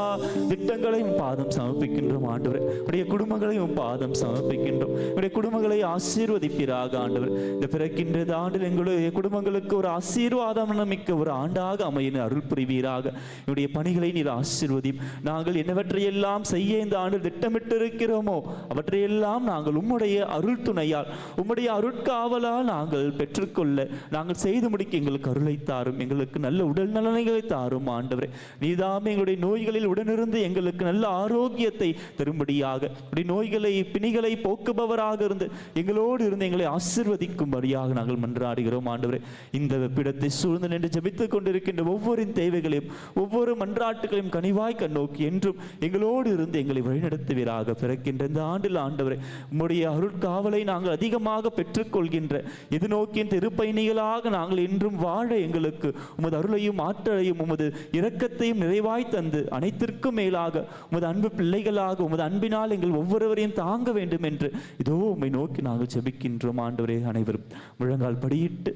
திட்டங்களையும் பாதம் சமர்ப்பிக்கின்றோம். ஆண்டவரே, உடைய குடும்பங்களையும் பாதம் சமர்ப்பிக்கின்றோம். உடைய குடும்பங்களை ஆசீர்வதிப்பீராக. ஆண்டவர், இந்த பிறக்கின்ற ஆண்டில் எங்களுடைய குடும்பங்களுக்கு ஒரு ஆசீர்வாதம் மிக்க ஒரு ஆண்டாக அமைய அருள் புரிவீராக. என்னுடைய பணிகளை நீர் ஆசீர்வதியும். நாங்கள் என்னவற்றையெல்லாம் செய்ய இந்த ஆண்டு திட்டமிட்டு இருக்கிறோமோ அவற்றையெல்லாம் நாங்கள் உம்முடைய அருள் துணையால் உம்முடைய அருட்காவலால் நாங்கள் பெற்றுக்கொள்ள நாங்கள் செய்து முடிக்க எங்களுக்கு அருளை தாரும். எங்களுக்கு நல்ல உடல் நலன்களை தாரும். ஆண்டவரே, நீதாமே எங்களுடைய நோய்களில் உடனிருந்து எங்களுக்கு நல்ல ஆரோக்கியத்தை தரும்படியாக நோய்களை பிணிகளை போக்குபவராக இருந்து எங்களோடு இருந்து எங்களை ஆசீர்வதிக்கும்படியாக நாங்கள் மன்றாடுகிறோம். ஆண்டவரே, இந்த வெப்பிடத்தை சூழ்ந்து நின்று ஜெபித்துக் கொண்டிருக்கின்ற ஒவ்வொரு தேவைகளையும் ஒவ்வொரு மன்றாட்டுகளையும் கனிவாய் கண்ணோக்கி என்றும் எங்களோடு இருந்து எங்களை வழிநடத்துவீராக. பிறக்கின்ற இந்த ஆண்டில் ஆண்டவரே, உம்முடைய அருட்காவலை நாங்கள் அதிகமாக பெற்றுக்கொள்கின்ற இது நோக்கிய திருப்பயணிகளாக நாங்கள் என்றும் வாழ எங்களுக்கு உமது அருளையும் ஆற்றலையும் உமது இரக்கத்தையும் நிறைவாய் தந்து அனைத்திற்கும் மேலாக உமது அன்பு பிள்ளைகளாக உமது அன்பினால் எங்கள் ஒவ்வொருவரையும் தாங்க வேண்டும் என்று இதோ உம்மை நோக்கி நாங்கள் ஜெபிக்கின்றோம். ஆண்டவரே, அனைவரும் முழங்கால் படியிட்டு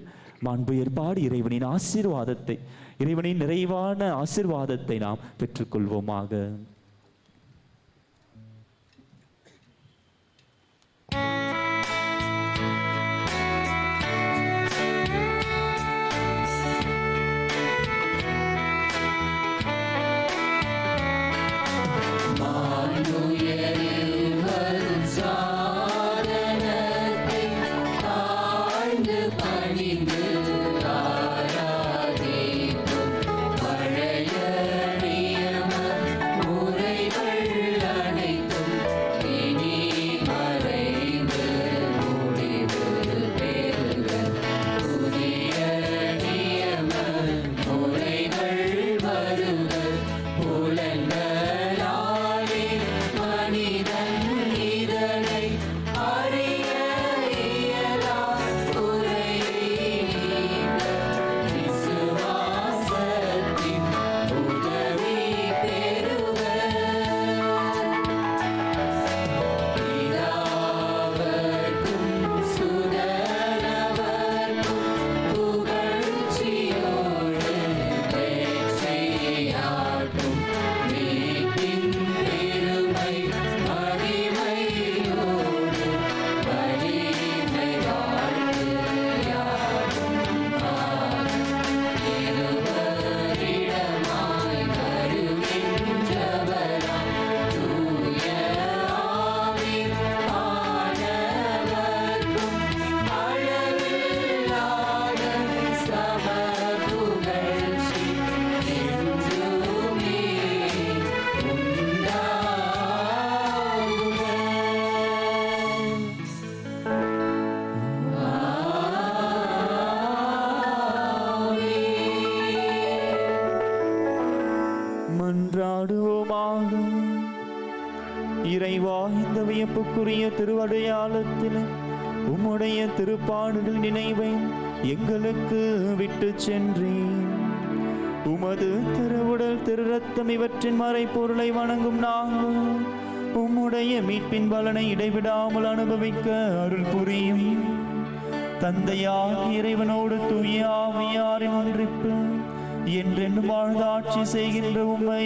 மாண்பு ஏற்பாடு இறைவனின் ஆசீர்வாதத்தை இறைவனின் நிறைவான ஆசீர்வாதத்தை நாம் பெற்றுக்கொள்வோமாக. மன்றாடுவோமாக. இறைவா, இந்த வியப்புக்குரிய திருவடையாளத்தில் உம்முடைய திருப்பாடுகள் நினைவை எங்களுக்கு விட்டு சென்றேன். உமது திருவுடல் திரு ரத்தம் இவற்றின் மறைப்பொருளை வணங்கும் நாங்கள் உம்முடைய மீட்பின் பலனை இடைவிடாமல் அனுபவிக்க அருள் புரியும். தந்தையாகிய இறைவனோடு தூய ஆவியாரின் ஒன்றிப்பு என்றென்றும் வாழ்ந்து ஆட்சி செய்கின்ற உம்மை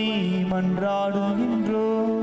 மன்றாடுகின்றோம்.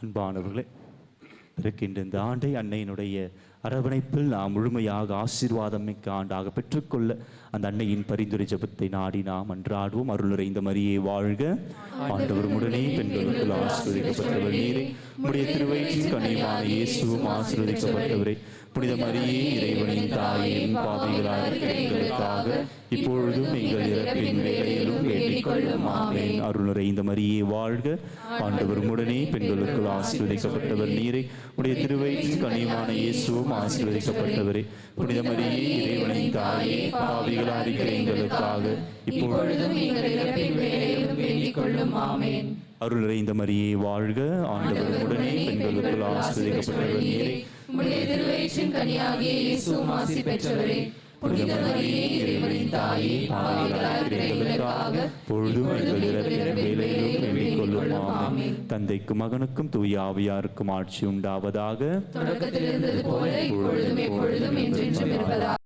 அன்பானவர்களே, இருக்கின்ற இந்த ஆண்டை அன்னையினுடைய அரவணைப்பில் நாம் முழுமையாக ஆசீர்வாதம் மிக்க ஆண்டாக பெற்றுக்கொள்ள அந்த அன்னையின் பரிந்துரை ஜெபத்தை நாடி நாம் அன்றாடுவோம். அருள் நிறைந்த மரியே வாழ்க, ஆண்டவர் உடனே பெண்களுக்குள் ஆசீர்வதிக்கப்பட்டவர் நீரே, உம்முடைய திருவயிற்றின் கனியான இயேசுவும் ஆசீர்வதிக்கப்பட்டவரே. புனித மரியே, இறைவனின் தாயே, பாவிகளாக இருக்கிற எங்களுக்காக இப்பொழுதும் எங்கள் இறப்பின் வேளையிலும் வேண்டிக் கொள்ளும். ஆமென். அருள் நிறைந்த மரியே வாழ்க, ஆண்டவர் உடனே பெண்களுக்குள் ஆசீர்வதிக்கப்பட்டவர் நீரே, உடைய திருவயிற்றின் கனியான இயேசுவும் ஆசீர்வதிக்கப்பட்டவரே. புனித மரியே, இறைவனின் தாயே, பாவிகளாக இருக்கிற எங்களுக்காக இப்பொழுதும் எங்கள் இறப்பின் வேளையிலும் வேண்டிக் கொள்ளும். ஆமென். அருள் நிறைந்த மரியே வாழ்க, ஆண்டவர் உடனே பெண்களுக்குள் ஆசீர்வதிக்கப்பட்டவர் நீரே, உம்முடைய திருவயிற்றின் கனியாகிய இயேசுவும் ஆசி பெற்றவரே. புனித மரியே, இறைவனின் தாயே, பாவிகளாக இருக்கிற எங்களுக்காக பொழுதும் எங்கள் இறப்பின் வேளையிலும் வேண்டிக் கொள்ளும். ஆமென். தந்தைக்கும் மகனுக்கும் தூய ஆவியாருக்கும் ஆட்சி உண்டாவதாக. தொடக்கத்தில் இருந்தது போல இப்பொழுதும் எப்பொழுதும் என்றென்றும் இருப்பதாக.